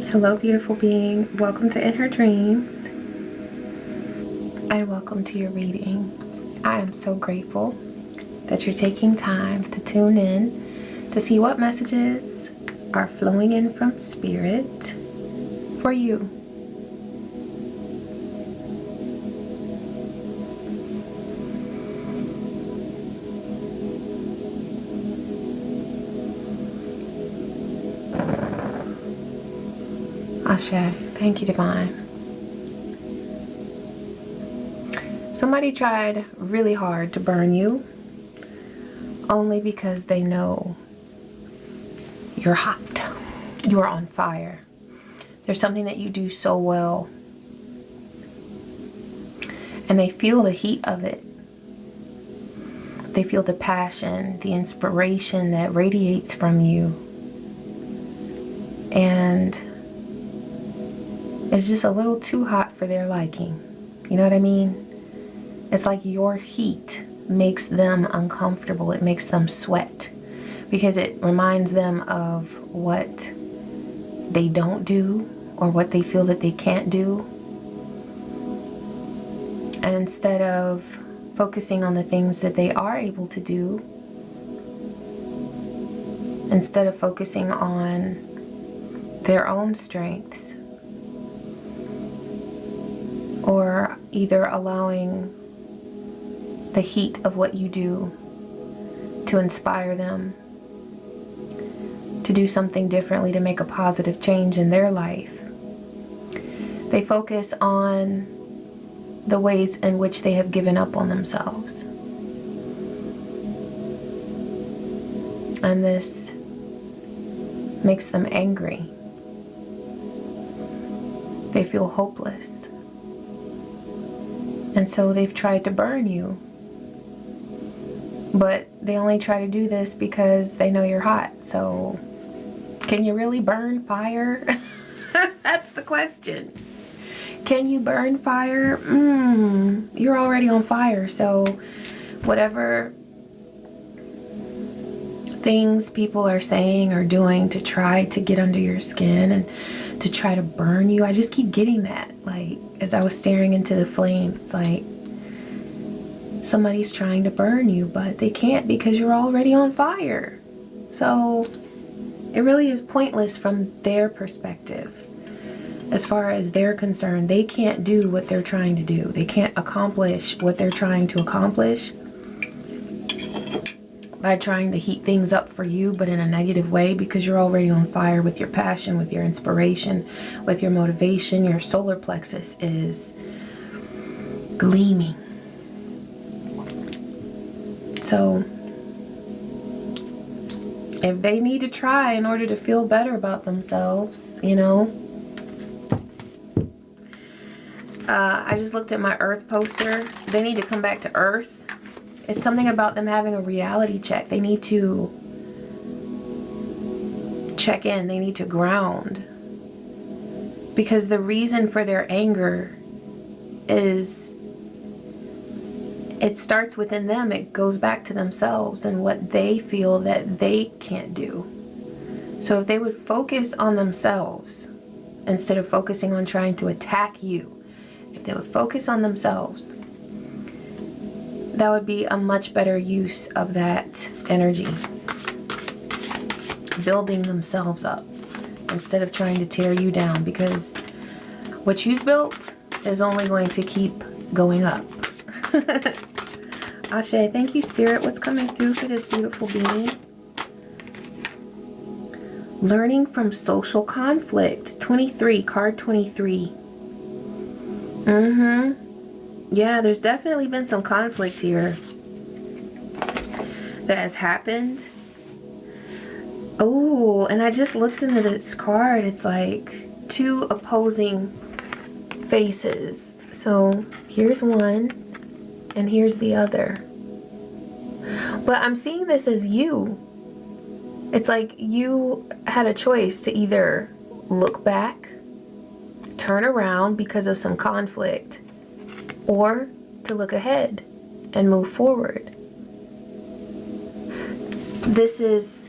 Hello, beautiful being. Welcome to In Her Dreams. And welcome to your reading. I am so grateful that you're taking time to tune in to see what messages are flowing in from Spirit for you. Ashe. Thank you, Divine. Somebody tried really hard to burn you only because they know you're hot. You are on fire. There's something that you do so well. And they feel the heat of it. They feel the passion, the inspiration that radiates from you. And it's just a little too hot for their liking. You know what I mean? It's like your heat makes them uncomfortable. It makes them sweat because it reminds them of what they don't do or what they feel that they can't do. And instead of focusing on the things that they are able to do, instead of focusing on their own strengths, or either allowing the heat of what you do to inspire them to do something differently, to make a positive change in their life. They focus on the ways in which they have given up on themselves. And this makes them angry. They feel hopeless. And so they've tried to burn you. But they only try to do this because they know you're hot. So can you really burn fire? That's the question. Can you burn fire? You're already on fire. So whatever things people are saying or doing to try to get under your skin and to try to burn you, I just keep getting that. Like, as I was staring into the flame, it's like somebody's trying to burn you, but they can't because you're already on fire. So it really is pointless from their perspective. As far as they're concerned, they can't do what they're trying to do. They can't accomplish what they're trying to accomplish by trying to heat things up for you, but in a negative way, because you're already on fire with your passion, with your inspiration, with your motivation. Your solar plexus is gleaming. So if they need to try in order to feel better about themselves, you know. I just looked at my Earth poster. They need to come back to Earth. It's something about them having a reality check. They need to check in. They need to ground. Because the reason for their anger is, it starts within them. It goes back to themselves and what they feel that they can't do. So if they would focus on themselves instead of focusing on trying to attack you, if they would focus on themselves, that would be a much better use of that energy. Building themselves up instead of trying to tear you down, because what you've built is only going to keep going up. Ashe, thank you, Spirit. What's coming through for this beautiful being? Learning from social conflict. 23, card 23. Yeah, there's definitely been some conflict here that has happened. Oh, and I just looked into this card. It's like two opposing faces. So here's one and here's the other. But I'm seeing this as you. It's like you had a choice to either look back, turn around because of some conflict, or to look ahead and move forward. This is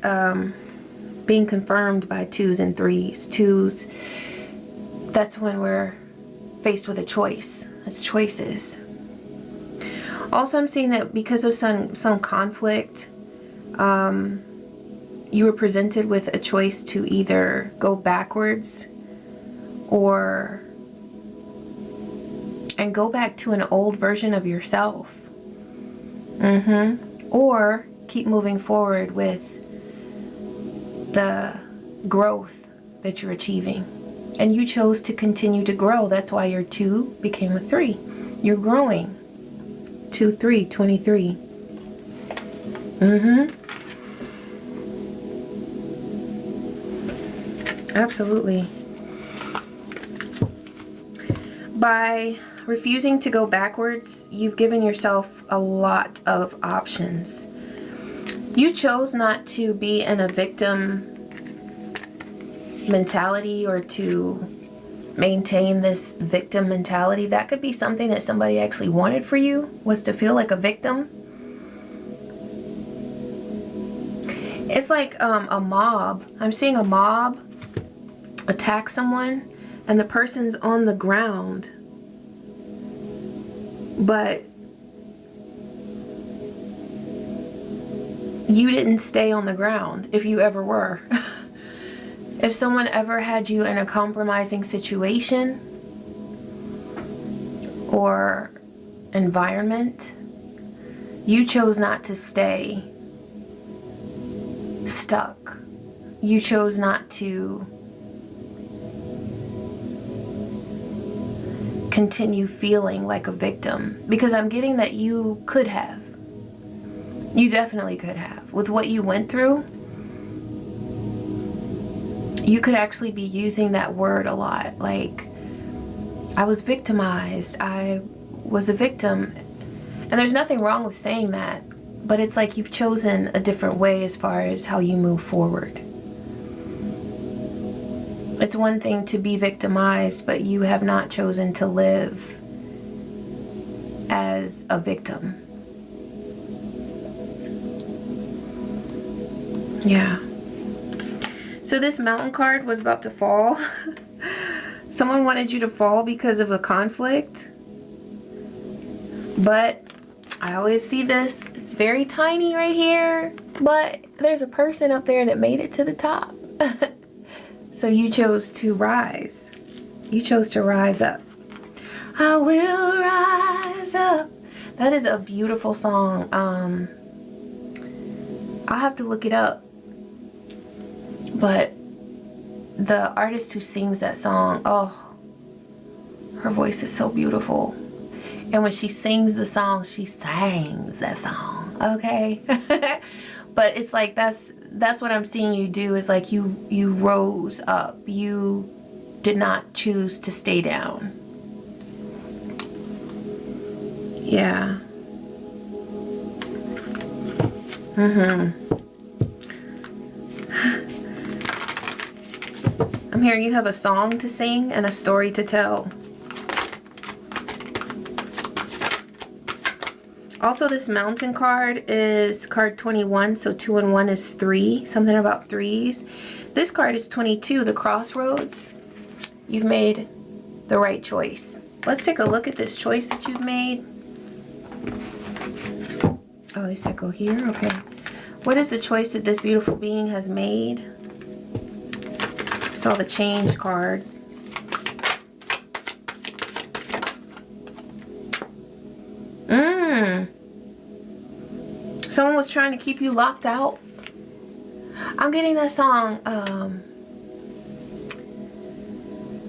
being confirmed by 2s and 3s. 2s, that's when we're faced with a choice. It's choices. Also, I'm seeing that because of some conflict, you were presented with a choice to either go backwards and go back to an old version of yourself. Or keep moving forward with the growth that you're achieving. And you chose to continue to grow. That's why your 2 became a 3. You're growing. 2, 3, 23. Absolutely. By refusing to go backwards, you've given yourself a lot of options. You chose not to be in a victim mentality or to maintain this victim mentality. That could be something that somebody actually wanted for you, was to feel like a victim. It's like a mob. I'm seeing a mob attack someone and the person's on the ground, but you didn't stay on the ground if you ever were. If someone ever had you in a compromising situation or environment, you chose not to stay stuck. You chose not to continue feeling like a victim, because I'm getting that you could have. You definitely could have. With what you went through, you could actually be using that word a lot. Like, I was victimized. I was a victim. And there's nothing wrong with saying that, but it's like you've chosen a different way as far as how you move forward. It's one thing to be victimized, but you have not chosen to live as a victim. Yeah. So this mountain card was about to fall. Someone wanted you to fall because of a conflict. But I always see this. It's very tiny right here. But there's a person up there that made it to the top. So you chose to rise. You chose to rise up. I will rise up. That is a beautiful song. I'll have to look it up. But the artist who sings that song, oh, her voice is so beautiful. And when she sings the song, she sings that song, okay? But it's like that's what I'm seeing you do, is like you rose up. You did not choose to stay down. Yeah. I'm hearing you have a song to sing and a story to tell. Also, this mountain card is card 21, so 2 and 1 is 3. Something about 3s. This card is 22, the crossroads. You've made the right choice. Let's take a look at this choice that you've made. Oh, at least I go here? Okay. What is the choice that this beautiful being has made? I saw the change card. Someone was trying to keep you locked out. I'm getting that song.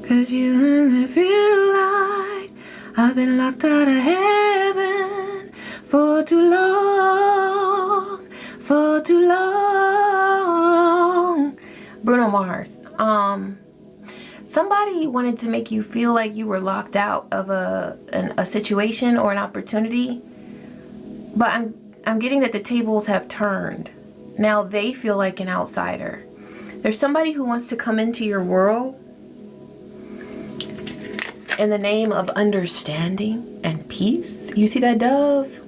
'Cause you make me feel like I've been locked out of heaven for too long, for too long. Bruno Mars. Somebody wanted to make you feel like you were locked out of a situation or an opportunity, but I'm getting that the tables have turned. Now they feel like an outsider. There's somebody who wants to come into your world in the name of understanding and peace. You see that dove?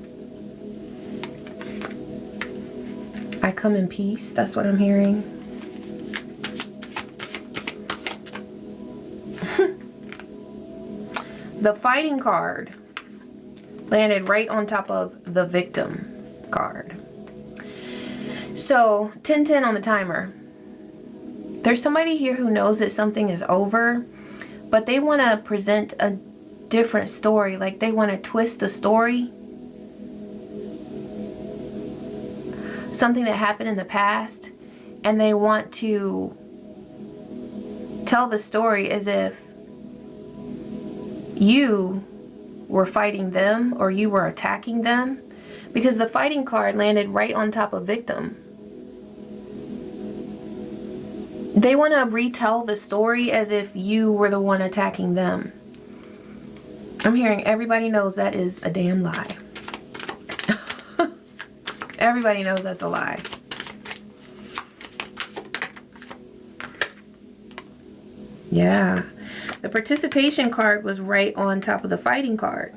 I come in peace. That's what I'm hearing. The fighting card landed right on top of the victim card. So 10-10 on the timer. There's somebody here who knows that something is over, but they want to present a different story. Like they want to twist the story. Something that happened in the past, and they want to tell the story as if you were fighting them or you were attacking them, because the fighting card landed right on top of victim. They want to retell the story as if you were the one attacking them. I'm hearing everybody knows that is a damn lie. Everybody knows that's a lie. Yeah. The participation card was right on top of the fighting card.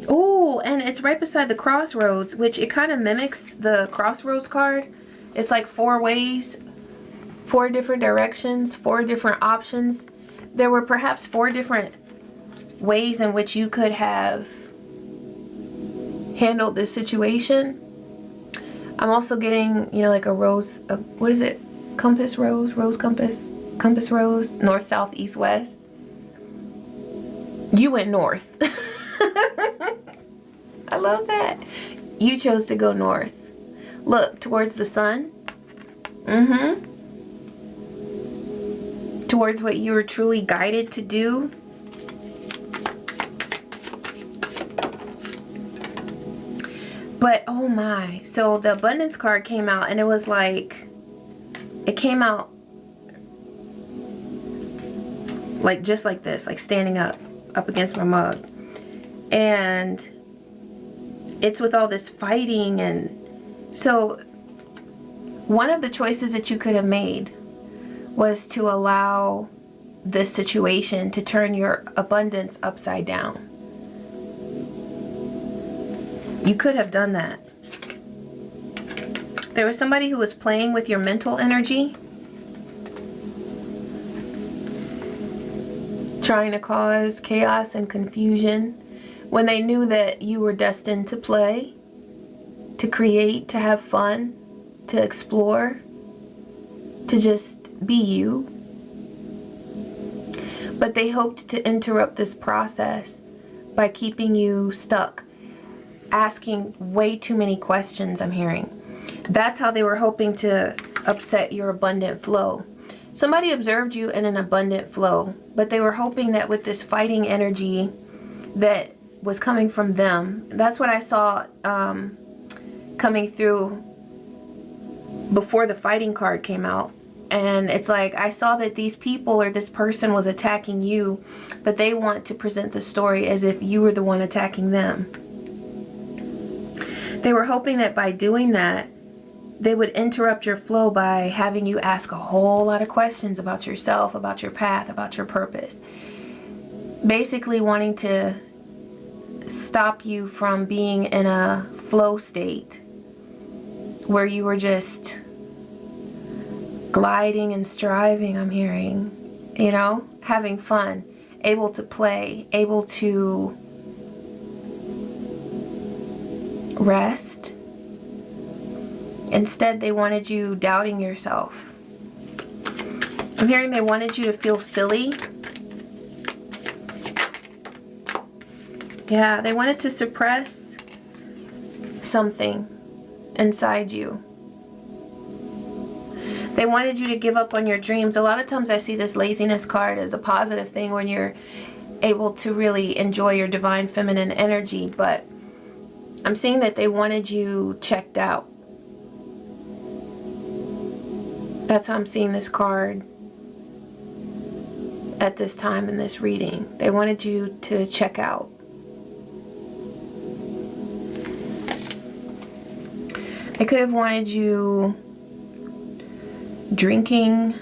Oh, and it's right beside the crossroads, which it kind of mimics the crossroads card. It's like 4 ways, 4 different directions, 4 different options. There were perhaps 4 different ways in which you could have handled this situation. I'm also getting, you know, like a rose, what is it? Compass rose, rose compass, compass rose, north, south, east, west. You went north. I love that. You chose to go north. Look towards the sun. Towards what you were truly guided to do. But oh my, so the abundance card came out, and it was like, it came out like just like this, like standing up against my mug. And it's with all this fighting. And so one of the choices that you could have made was to allow this situation to turn your abundance upside down. You could have done that. There was somebody who was playing with your mental energy, trying to cause chaos and confusion when they knew that you were destined to play, to create, to have fun, to explore, to just be you. But they hoped to interrupt this process by keeping you stuck, asking way too many questions, I'm hearing. That's how they were hoping to upset your abundant flow. Somebody observed you in an abundant flow, but they were hoping that with this fighting energy that was coming from them, that's what I saw coming through before the fighting card came out. And it's like, I saw that these people or this person was attacking you, but they want to present the story as if you were the one attacking them. They were hoping that by doing that, they would interrupt your flow by having you ask a whole lot of questions about yourself, about your path, about your purpose. Basically wanting to stop you from being in a flow state where you were just gliding and striving, I'm hearing, you know, having fun, able to play, able to rest. Instead, they wanted you doubting yourself. I'm hearing they wanted you to feel silly. Yeah, they wanted to suppress something inside you. They wanted you to give up on your dreams. A lot of times I see this laziness card as a positive thing when you're able to really enjoy your divine feminine energy, but I'm seeing that they wanted you checked out. That's how I'm seeing this card at this time in this reading. They wanted you to check out. They could have wanted you drinking,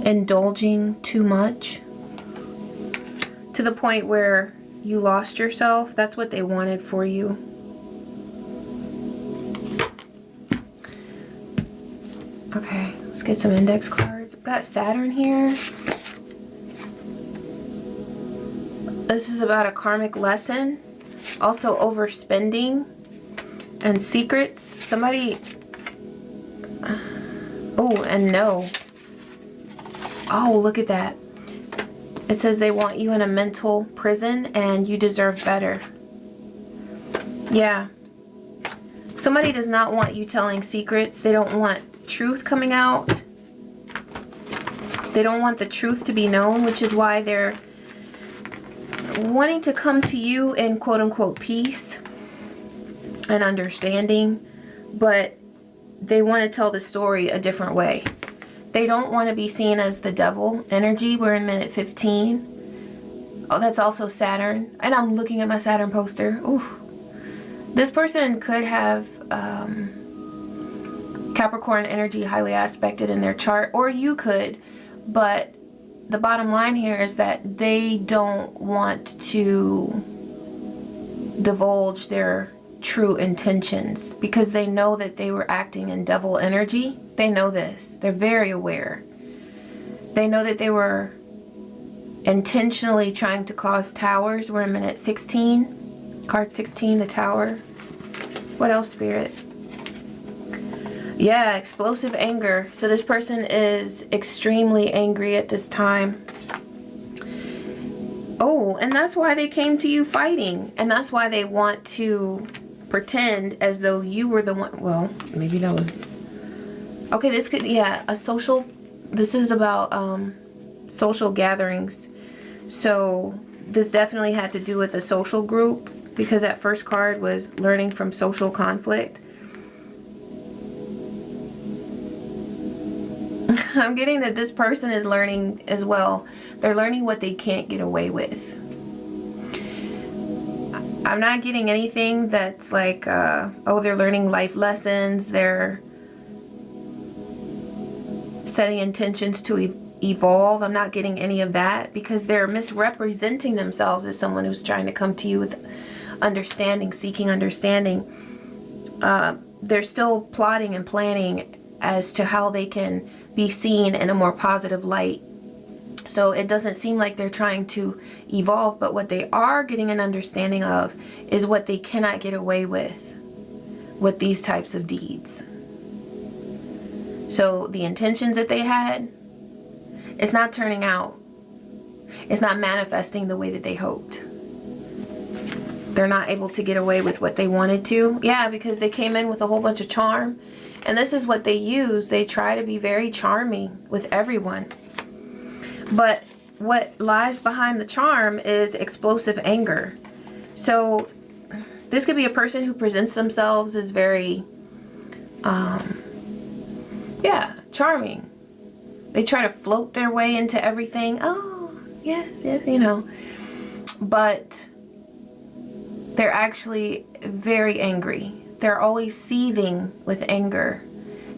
indulging too much to the point where you lost yourself. That's what they wanted for you. Okay, let's get some index cards. We've got Saturn here. This is about a karmic lesson. Also overspending and secrets. Somebody... Oh, and no. Oh, look at that. It says they want you in a mental prison and you deserve better. Yeah. Somebody does not want you telling secrets. They don't want truth coming out. They don't want the truth to be known, which is why they're wanting to come to you in quote-unquote peace and understanding, but they want to tell the story a different way. They don't want to be seen as the devil energy. We're in minute 15. Oh, that's also Saturn. And I'm looking at my Saturn poster. Ooh. This person could have Capricorn energy highly aspected in their chart, or you could, but the bottom line here is that they don't want to divulge their true intentions because they know that they were acting in devil energy. They know this. They're very aware. They know that they were intentionally trying to cause towers. We're in minute 16. Card 16, the Tower. What else, Spirit? Yeah, explosive anger. So this person is extremely angry at this time. Oh, and that's why they came to you fighting. And that's why they want to pretend as though you were the one. Well, maybe that was... Okay, this could... Yeah, a social... This is about social gatherings. So this definitely had to do with a social group, because that first card was learning from social conflict. I'm getting that this person is learning as well. They're learning what they can't get away with. I'm not getting anything that's like, oh, they're learning life lessons. They're setting intentions to evolve. I'm not getting any of that, because they're misrepresenting themselves as someone who's trying to come to you with understanding, seeking understanding. They're still plotting and planning as to how they can be seen in a more positive light. So it doesn't seem like they're trying to evolve, but what they are getting an understanding of is what they cannot get away with these types of deeds. So the intentions that they had, it's not turning out. It's not manifesting the way that they hoped. They're not able to get away with what they wanted to. Yeah, because they came in with a whole bunch of charm. And this is what they use. They try to be very charming with everyone. But what lies behind the charm is explosive anger. So this could be a person who presents themselves as very, yeah, charming. They try to float their way into everything. Oh, yes, yes, you know. But they're actually very angry. They're always seething with anger,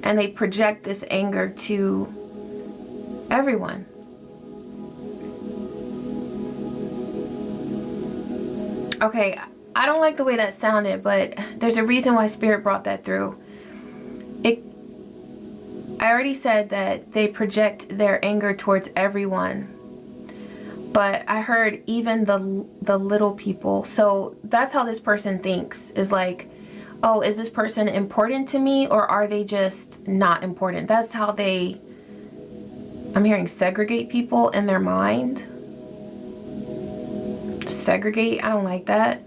and they project this anger to everyone. Okay, I don't like the way that sounded, but there's a reason why Spirit brought that through. I already said that they project their anger towards everyone, but I heard even the little people. So that's how this person thinks, is like, oh, is this person important to me, or are they just not important? That's how they, I'm hearing segregate people in their mind. Segregate, I don't like that.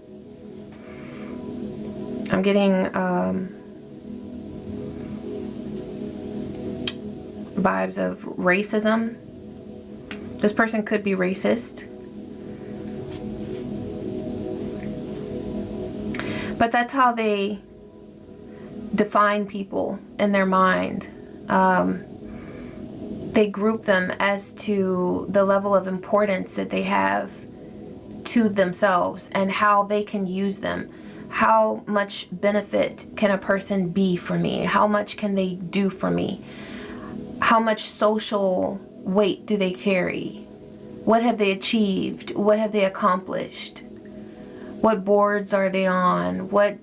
I'm getting vibes of racism. This person could be racist. But that's how they define people in their mind. They group them as to the level of importance that they have to themselves and how they can use them. How much benefit can a person be for me? How much can they do for me? How much social weight do they carry? What have they achieved? What have they accomplished? What boards are they on? What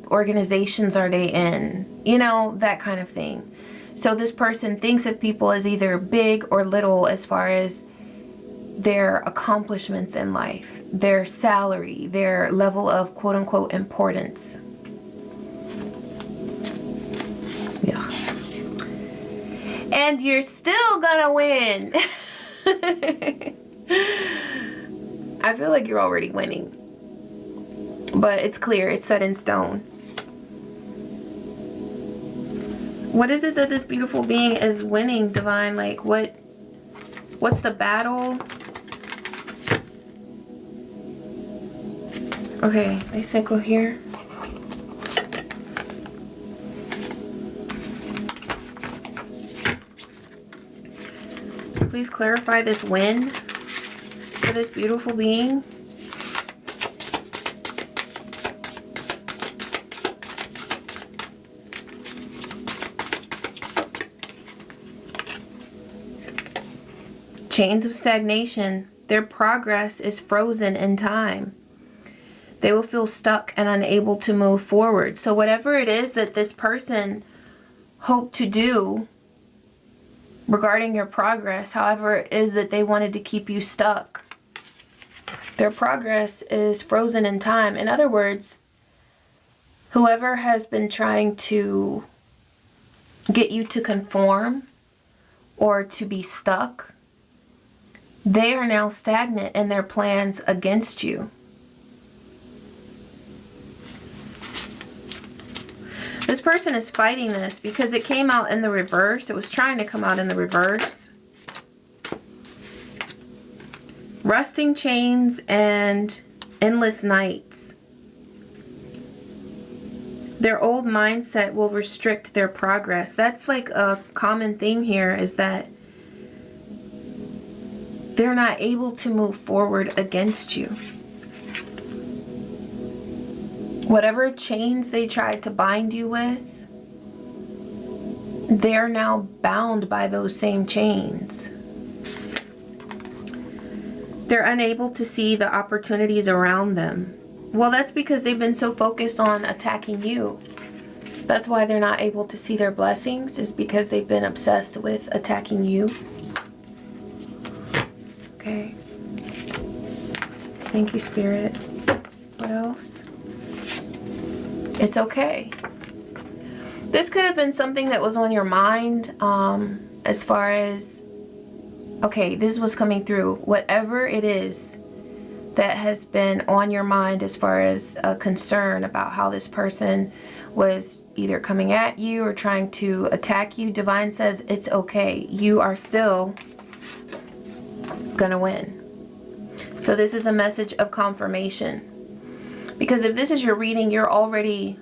organizations are they in? You know, that kind of thing. So this person thinks of people as either big or little as far as their accomplishments in life, their salary, their level of quote unquote importance. Yeah. And you're still gonna win. I feel like you're already winning. But it's clear, it's set in stone. What is it that this beautiful being is winning, Divine? Like what's the battle? Okay, they cycle here. Please clarify this win for this beautiful being. Chains of stagnation. Their progress is frozen in time. They will feel stuck and unable to move forward. So whatever it is that this person hoped to do regarding your progress, however it is that they wanted to keep you stuck, their progress is frozen in time. In other words, whoever has been trying to get you to conform or to be stuck, they are now stagnant in their plans against you. This person is fighting this because it came out in the reverse. It was trying to come out in the reverse. Rusting chains and endless nights. Their old mindset will restrict their progress. That's like a common theme here, is that they're not able to move forward against you. Whatever chains they tried to bind you with, they're now bound by those same chains. They're unable to see the opportunities around them. Well, that's because they've been so focused on attacking you. That's why they're not able to see their blessings, is because they've been obsessed with attacking you. Okay. Thank you, Spirit. What else? It's okay. This could have been something that was on your mind, as far as, okay, this was coming through. Whatever it is that has been on your mind as far as a concern about how this person was either coming at you or trying to attack you, Divine says it's okay. You are still gonna win. So this is a message of confirmation. Because if this is your reading, you're already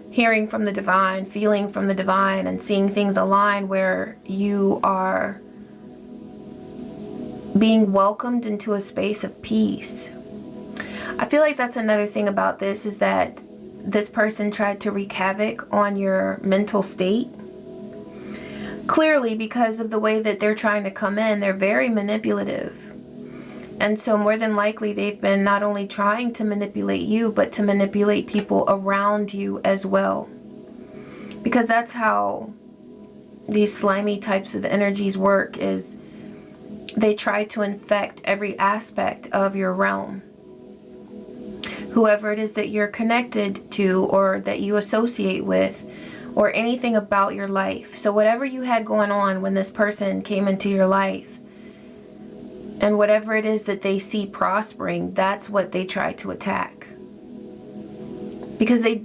hearing from the Divine, feeling from the Divine, and seeing things align where you are being welcomed into a space of peace. I feel like that's another thing about this, is that this person tried to wreak havoc on your mental state. Clearly, because of the way that they're trying to come in, they're very manipulative. And so more than likely, they've been not only trying to manipulate you, but to manipulate people around you as well. Because that's how these slimy types of energies work, is they try to infect every aspect of your realm. Whoever it is that you're connected to or that you associate with, or anything about your life. So whatever you had going on when this person came into your life, and whatever it is that they see prospering, that's what they try to attack. Because they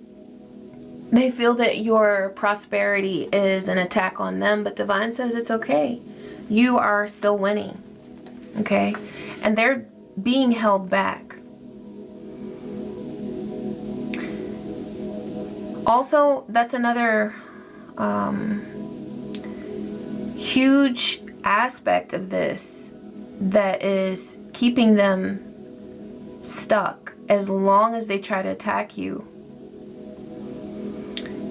feel that your prosperity is an attack on them, but Divine says it's okay. You are still winning, okay? And they're being held back. Also, that's another huge aspect of this that is keeping them stuck as long as they try to attack you.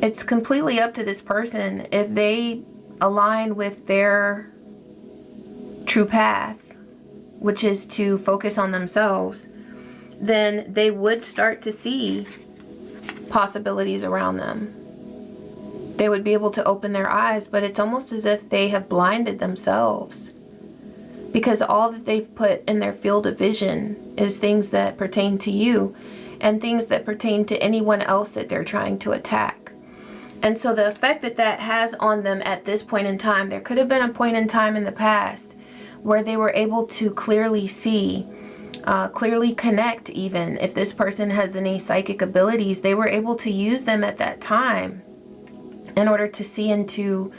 It's completely up to this person. If they align with their true path, which is to focus on themselves, then they would start to see possibilities around them. they would be able to open their eyes, but it's almost as if they have blinded themselves, because all that they've put in their field of vision is things that pertain to you and things that pertain to anyone else that they're trying to attack. And so the effect that that has on them at this point in time, there could have been a point in time in the past where they were able to clearly see, clearly connect. Even if this person has any psychic abilities, they were able to use them at that time in order to see into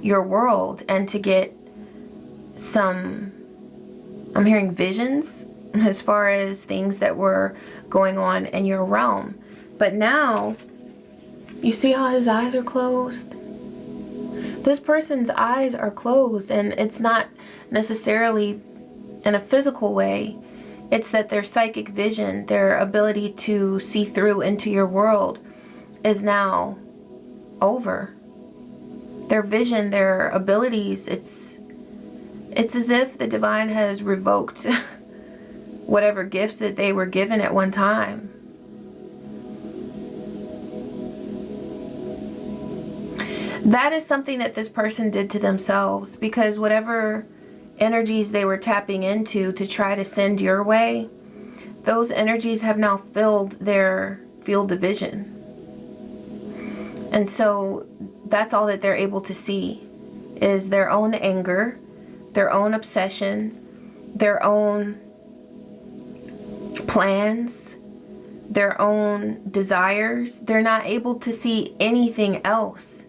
your world and to get some, I'm hearing visions as far as things that were going on in your realm. But now, you see how his eyes are closed? This person's eyes are closed, and it's not necessarily in a physical way. It's that their psychic vision, their ability to see through into your world, is now over. Their vision, their abilities, it's as if the divine has revoked whatever gifts that they were given at one time. That is something that this person did to themselves, because whatever energies they were tapping into to try to send your way, those energies have now filled their field of vision. And so that's all that they're able to see, is their own anger, their own obsession, their own plans, their own desires. They're not able to see anything else.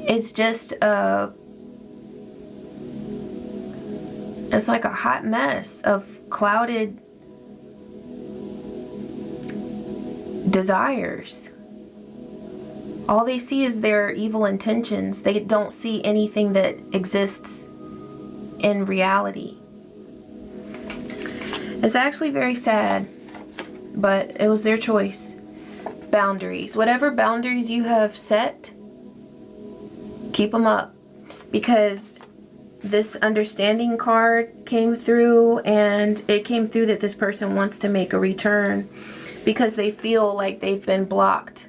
It's just it's like a hot mess of clouded desires. All they see is their evil intentions. They don't see anything that exists in reality. It's actually very sad, but it was their choice. Boundaries. Whatever boundaries you have set, keep them up, because this understanding card came through, and it came through that this person wants to make a return because they feel like they've been blocked,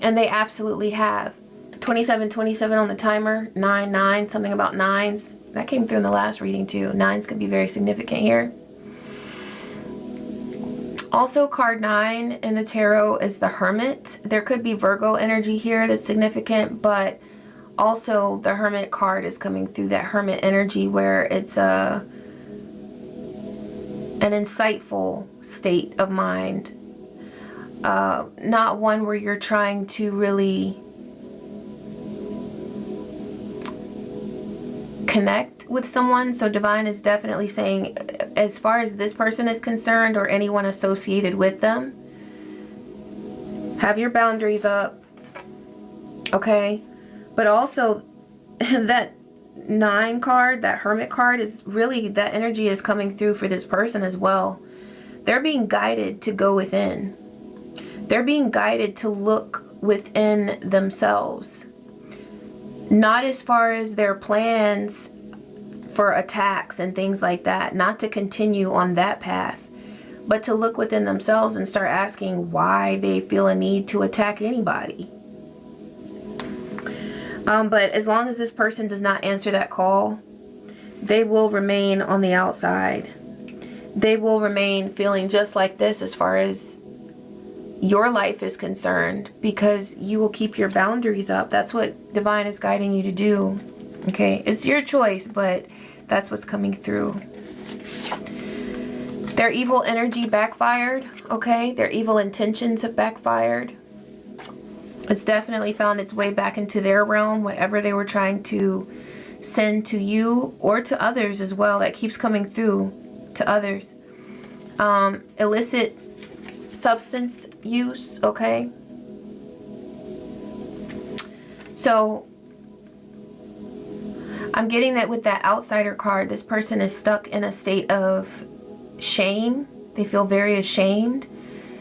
and they absolutely have. 2727 on the timer, 99, something about nines. That came through in the last reading too. Nines could be very significant here. Also, card 9 in the tarot is the Hermit. There could be Virgo energy here that's significant, but also the Hermit card is coming through, that Hermit energy where it's an insightful state of mind. Not one where you're trying to really connect with someone. So divine is definitely saying, as far as this person is concerned or anyone associated with them, have your boundaries up, okay? But also that 9 card, that Hermit card, is really, that energy is coming through for this person as well. They're being guided to go within. They're being guided to look within themselves. Not as far as their plans for attacks and things like that, not to continue on that path, but to look within themselves and start asking why they feel a need to attack anybody. But as long as this person does not answer that call, they will remain on the outside. They will remain feeling just like this as far as your life is concerned, because you will keep your boundaries up. That's what divine is guiding you to do. Okay, it's your choice, but that's what's coming through. Their evil energy backfired, okay? Their evil intentions have backfired. It's definitely found its way back into their realm, whatever they were trying to send to you or to others as well. That keeps coming through to others. Illicit substance use, okay? So I'm getting that with that outsider card, this person is stuck in a state of shame. They feel very ashamed.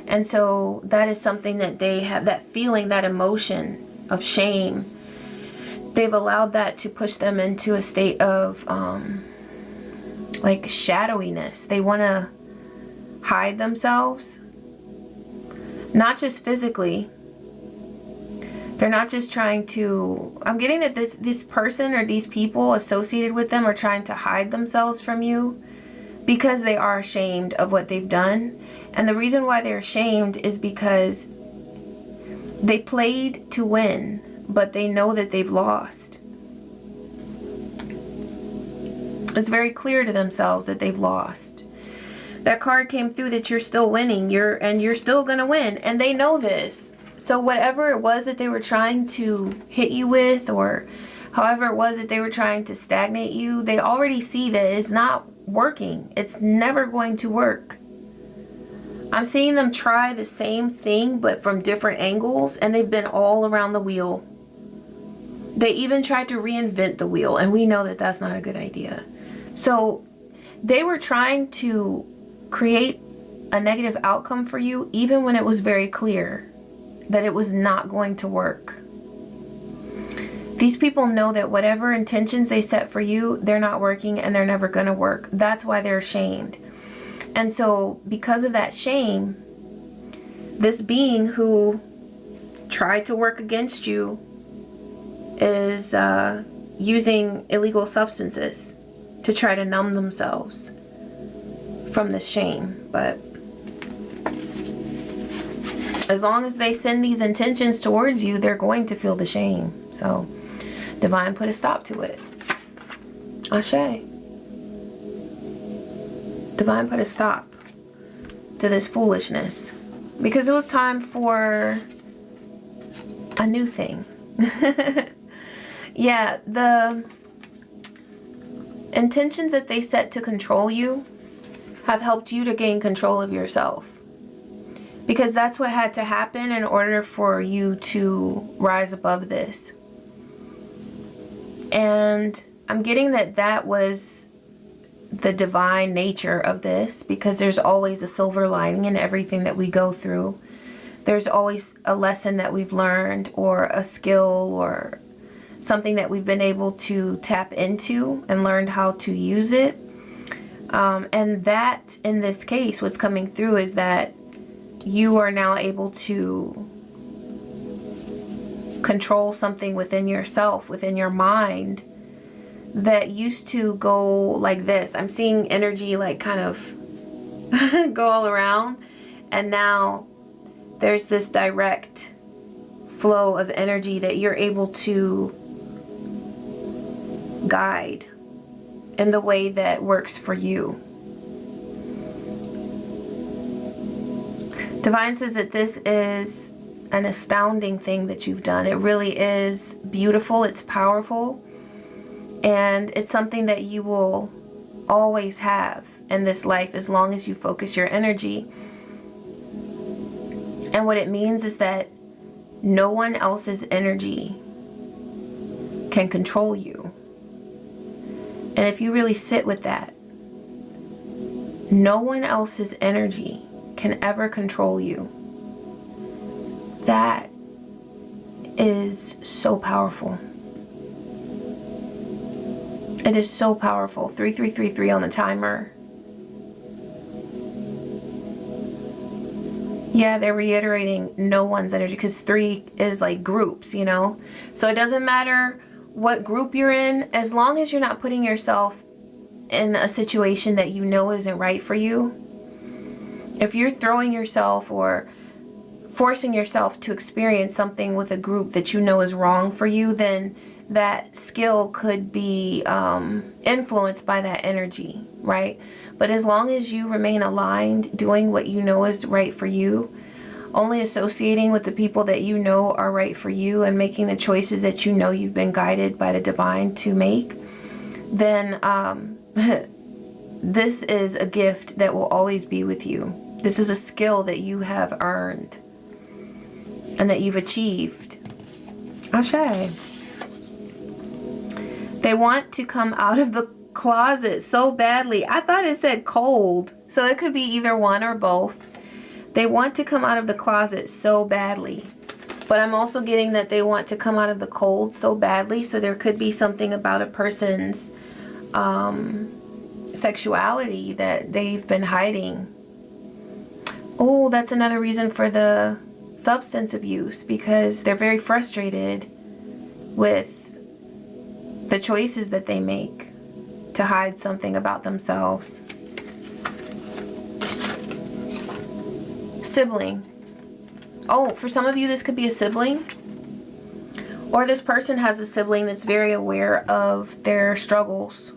And so that is something that they have, that feeling, that emotion of shame. They've allowed that to push them into a state of like shadowiness. They want to hide themselves, not just physically. They're not just trying to, I'm getting that this person or these people associated with them are trying to hide themselves from you because they are ashamed of what they've done. And the reason why they're ashamed is because they played to win, but they know that they've lost. It's very clear to themselves that they've lost. That card came through that you're still winning, you're still gonna win, and they know this. So whatever it was that they were trying to hit you with, or however it was that they were trying to stagnate you, they already see that it's not working. It's never going to work. I'm seeing them try the same thing but from different angles, and they've been all around the wheel. They even tried to reinvent the wheel, and we know that that's not a good idea. So they were trying to create a negative outcome for you even when it was very clear that it was not going to work. These people know that whatever intentions they set for you, they're not working and they're never going to work. That's why they're ashamed. And so because of that shame, this being who tried to work against you is using illegal substances to try to numb themselves from the shame. But as long as they send these intentions towards you, they're going to feel the shame. So Divine put a stop to it. Ashe. Divine put a stop to this foolishness because it was time for a new thing. Yeah, the intentions that they set to control you have helped you to gain control of yourself. Because that's what had to happen in order for you to rise above this. And I'm getting that that was the divine nature of this, because there's always a silver lining in everything that we go through. There's always a lesson that we've learned, or a skill, or something that we've been able to tap into and learned how to use it. And that, in this case, what's coming through is that you are now able to control something within yourself, within your mind, that used to go like this. I'm seeing energy like kind of go all around, and now there's this direct flow of energy that you're able to guide in the way that works for you. Divine says that this is an astounding thing that you've done. It really is beautiful. It's powerful. And it's something that you will always have in this life as long as you focus your energy. And what it means is that no one else's energy can control you. And if you really sit with that, no one else's energy can ever control you. That is so powerful. It is so powerful. 3333 on the timer. Yeah, they're reiterating no one's energy, because 3 is like groups, you know? So it doesn't matter what group you're in, as long as you're not putting yourself in a situation that you know isn't right for you. If you're throwing yourself or forcing yourself to experience something with a group that you know is wrong for you, then that skill could be influenced by that energy, right? But as long as you remain aligned, doing what you know is right for you, only associating with the people that you know are right for you, and making the choices that you know you've been guided by the divine to make, then this is a gift that will always be with you. This is a skill that you have earned and that you've achieved. Ashe. They want to come out of the closet so badly. I thought it said cold, so it could be either one or both. They want to come out of the closet so badly, but I'm also getting that they want to come out of the cold so badly. So there could be something about a person's sexuality that they've been hiding. Oh, that's another reason for the substance abuse because they're very frustrated with the choices that they make to hide something about themselves. Sibling. Oh, for some of you, this could be a sibling. Or this person has a sibling that's very aware of their struggles.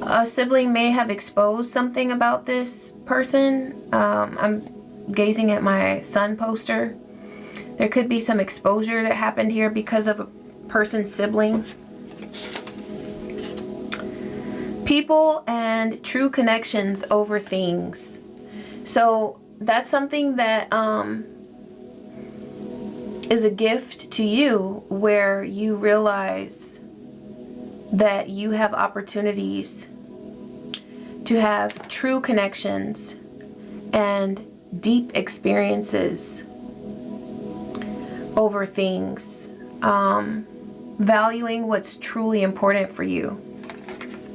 A sibling may have exposed something about this person. I'm gazing at my sun poster. There could be some exposure that happened here because of a person's sibling. People and true connections over things. So that's something that is a gift to you, where you realize that you have opportunities to have true connections and deep experiences over things. Valuing what's truly important for you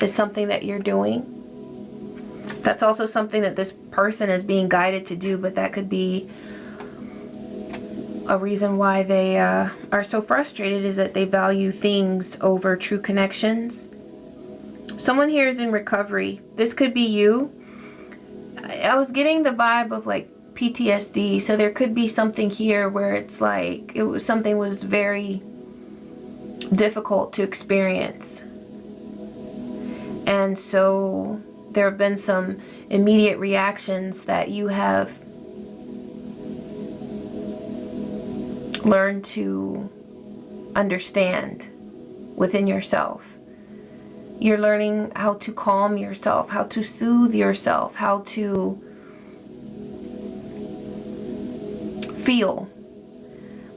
is something that you're doing. That's also something that this person is being guided to do, but that could be a reason why they are so frustrated, is that they value things over true connections. Someone here is in recovery. This could be you. I was getting the vibe of like PTSD, so there could be something here where it's like something was very difficult to experience. And so there have been some immediate reactions that you have learned to understand within yourself. You're learning how to calm yourself, how to soothe yourself, how to feel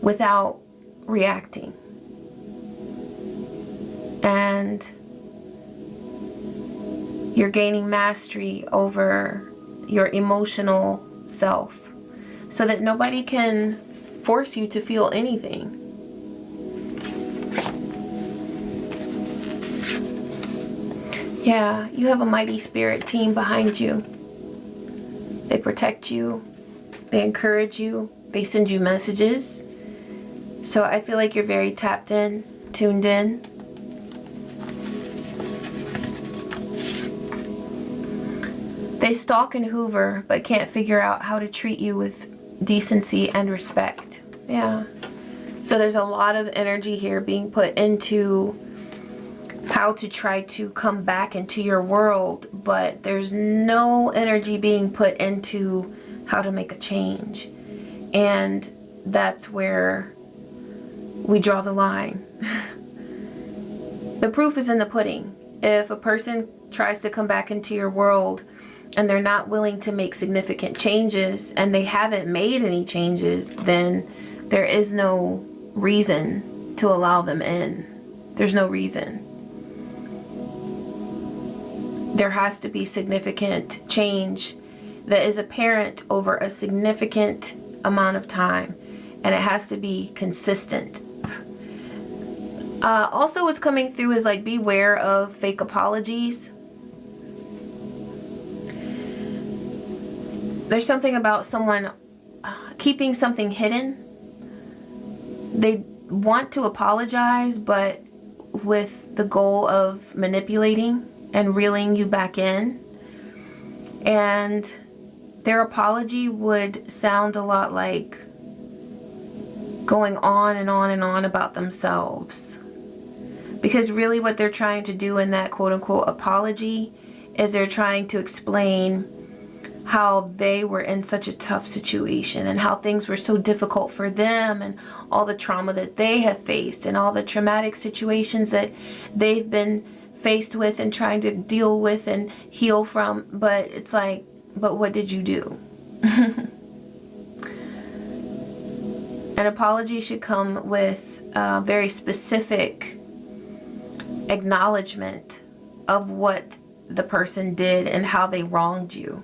without reacting. And you're gaining mastery over your emotional self so that nobody can force you to feel anything. Yeah, you have a mighty spirit team behind you. They protect you. They encourage you. They send you messages. So I feel like you're very tapped in, tuned in. They stalk and hoover, but can't figure out how to treat you with decency and respect. Yeah. So there's a lot of energy here being put into how to try to come back into your world, but there's no energy being put into how to make a change. And that's where we draw the line. The proof is in the pudding. If a person tries to come back into your world and they're not willing to make significant changes, and they haven't made any changes, then there is no reason to allow them in. There's no reason. There has to be significant change that is apparent over a significant amount of time, and it has to be consistent. Also, what's coming through is like, beware of fake apologies. There's something about someone keeping something hidden. They want to apologize, but with the goal of manipulating and reeling you back in. And their apology would sound a lot like going on and on and on about themselves. Because really what they're trying to do in that quote-unquote apology is they're trying to explain how they were in such a tough situation and how things were so difficult for them, and all the trauma that they have faced and all the traumatic situations that they've been faced with and trying to deal with and heal from. But it's like, but what did you do? An apology should come with a very specific acknowledgement of what the person did and how they wronged you.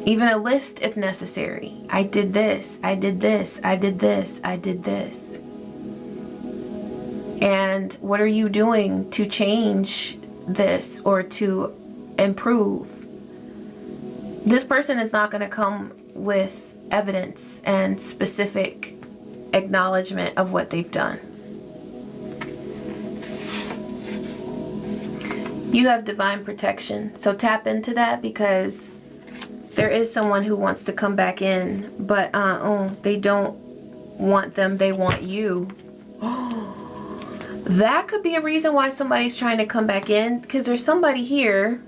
Even a list if necessary. I did this, I did this, I did this, I did this. And what are you doing to change this, or to improve. This person is not going to come with evidence and specific acknowledgement of what they've done. You have divine protection, so tap into that, because there is someone who wants to come back in, but they don't want them, they want you. That could be a reason why somebody's trying to come back in, because there's somebody here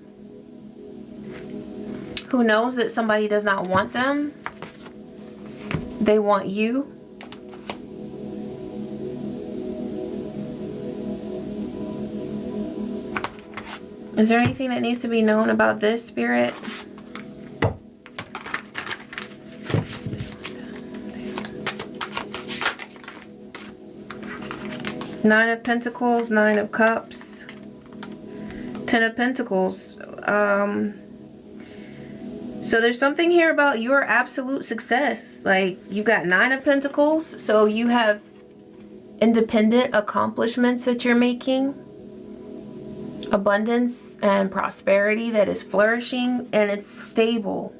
who knows that somebody does not want them. They want you. Is there anything that needs to be known about this, Spirit? Nine of Pentacles, Nine of Cups, Ten of Pentacles. So there's something here about your absolute success. Like, you got Nine of Pentacles, so you have independent accomplishments that you're making. Abundance and prosperity that is flourishing, and it's stable.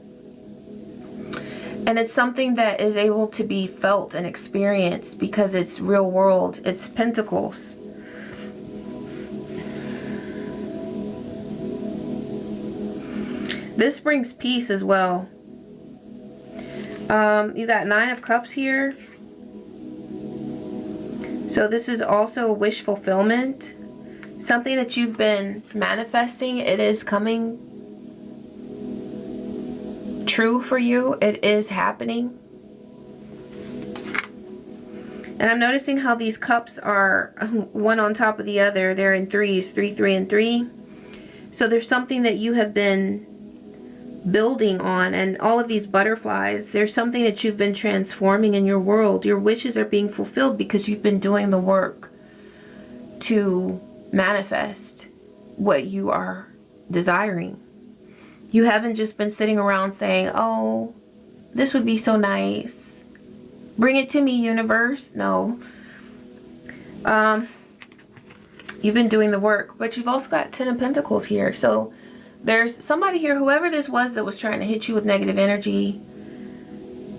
And it's something that is able to be felt and experienced because it's real world. It's Pentacles. This brings peace as well. You got Nine of Cups here. So this is also wish fulfillment. Something that you've been manifesting, it is coming true for you. It is happening. And I'm noticing how these cups are one on top of the other. They're in threes, 3, 3, and 3. So there's something that you have been building on, and all of these butterflies, there's something that you've been transforming in your world. Your wishes are being fulfilled because you've been doing the work to manifest what you are desiring. You haven't just been sitting around saying, oh, this would be so nice, bring it to me, universe. No. You've been doing the work, but you've also got Ten of Pentacles here. So there's somebody here, whoever this was, that was trying to hit you with negative energy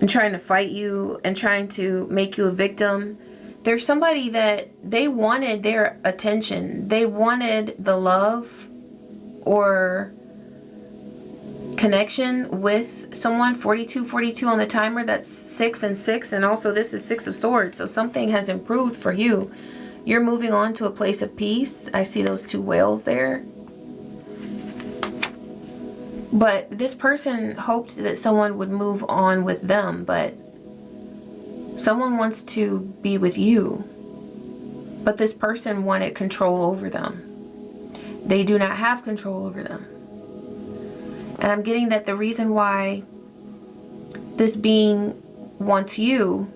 and trying to fight you and trying to make you a victim. There's somebody that they wanted their attention. They wanted the love or connection with someone. 42 on the timer. That's 6 and 6. And also this is 6 of Swords. So something has improved for you. You're moving on to a place of peace. I see those 2 whales there. But this person hoped that someone would move on with them, but someone wants to be with you, but this person wanted control over them. They do not have control over them. And I'm getting that the reason why this being wants you,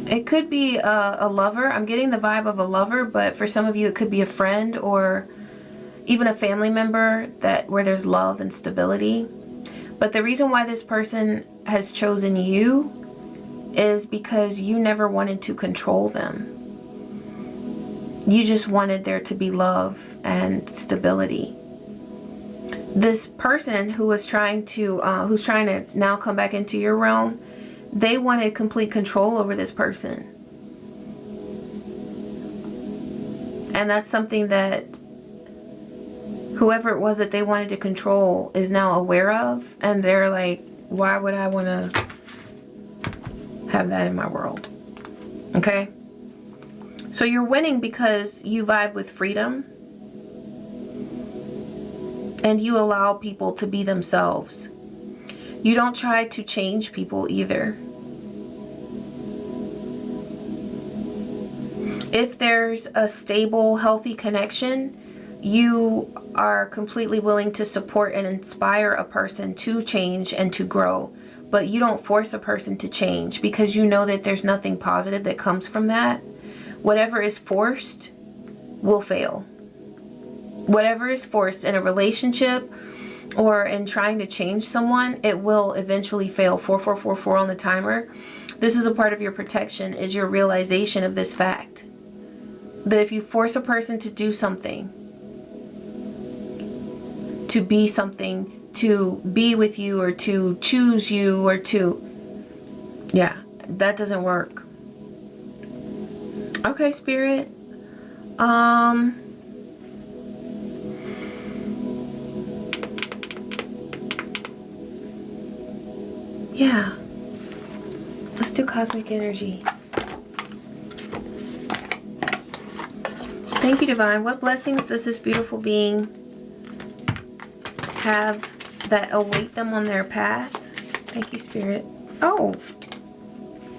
it could be a lover. I'm getting the vibe of a lover, but for some of you it could be a friend or even a family member where there's love and stability. But the reason why this person has chosen you is because you never wanted to control them. You just wanted there to be love and stability. This person who was trying to, who's trying to now come back into your realm, they wanted complete control over this person. And that's something that whoever it was that they wanted to control is now aware of, and they're like, why would I want to have that in my world? Okay? So you're winning because you vibe with freedom and you allow people to be themselves. You don't try to change people either. If there's a stable, healthy connection, you are completely willing to support and inspire a person to change and to grow. But you don't force a person to change because you know that there's nothing positive that comes from that. Whatever is forced will fail. Whatever is forced in a relationship or in trying to change someone, it will eventually fail. 4444 on the timer. This is a part of your protection, is your realization of this fact. That if you force a person to do something, to be something, to be with you, or to choose you, or to, yeah, that doesn't work. Okay, Spirit. Yeah. Let's do cosmic energy. Thank you, Divine. What blessings does this beautiful being have that await them on their path? Thank you, Spirit. Oh,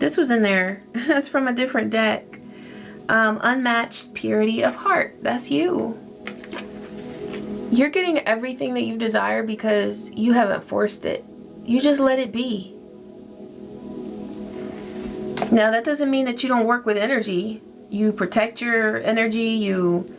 this was in there. That's from a different deck. Unmatched purity of heart. That's you. You're getting everything that you desire because you haven't forced it. You just let it be. Now, that doesn't mean that you don't work with energy. You protect your energy, you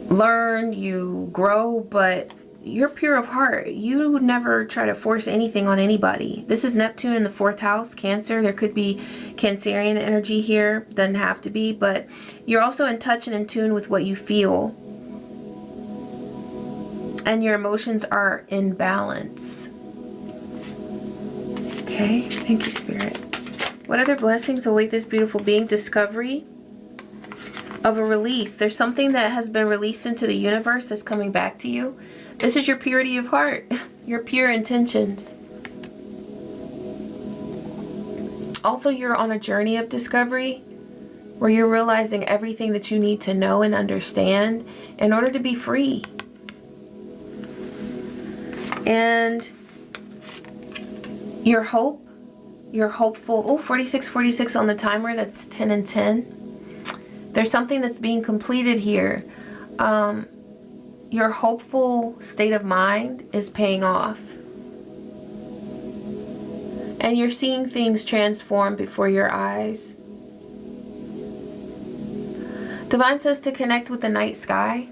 learn, you grow, but you're pure of heart. You would never try to force anything on anybody. This is Neptune in the 4th house, Cancer. There could be Cancerian energy here. Doesn't have to be, but you're also in touch and in tune with what you feel. And your emotions are in balance. Okay, thank you, Spirit. What other blessings await this beautiful being? Discovery of a release. There's something that has been released into the universe that's coming back to you. This is your purity of heart, your pure intentions. Also, you're on a journey of discovery where you're realizing everything that you need to know and understand in order to be free. And your hope, you're hopeful. Oh, 4646 on the timer. That's 10 and 10. There's something that's being completed here. Your hopeful state of mind is paying off. And you're seeing things transform before your eyes. Divine says to connect with the night sky.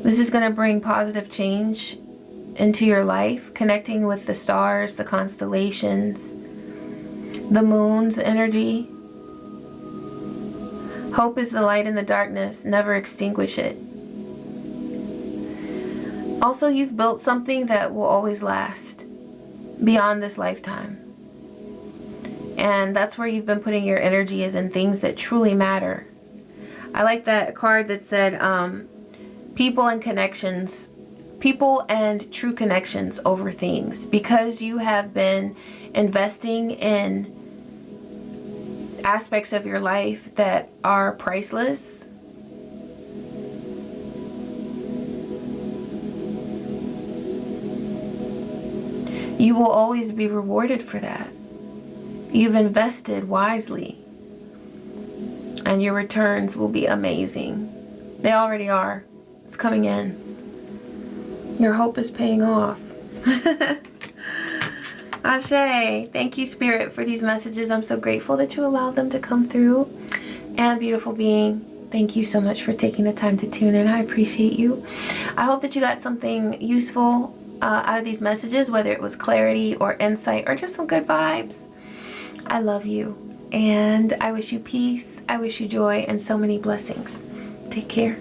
This is going to bring positive change into your life, connecting with the stars, the constellations, the moon's energy. Hope is the light in the darkness. Never extinguish it. Also, you've built something that will always last beyond this lifetime. And that's where you've been putting your energy, is in things that truly matter. I like that card that said, people and connections. People and true connections over things, because you have been investing in aspects of your life that are priceless. You will always be rewarded for that. You've invested wisely, and your returns will be amazing. They already are. It's coming in. Your hope is paying off. Ashe, thank you, Spirit, for these messages. I'm so grateful that you allowed them to come through. And beautiful being, thank you so much for taking the time to tune in. I appreciate you. I hope that you got something useful out of these messages, whether it was clarity or insight or just some good vibes. I love you, and I wish you peace. I wish you joy and so many blessings. Take care.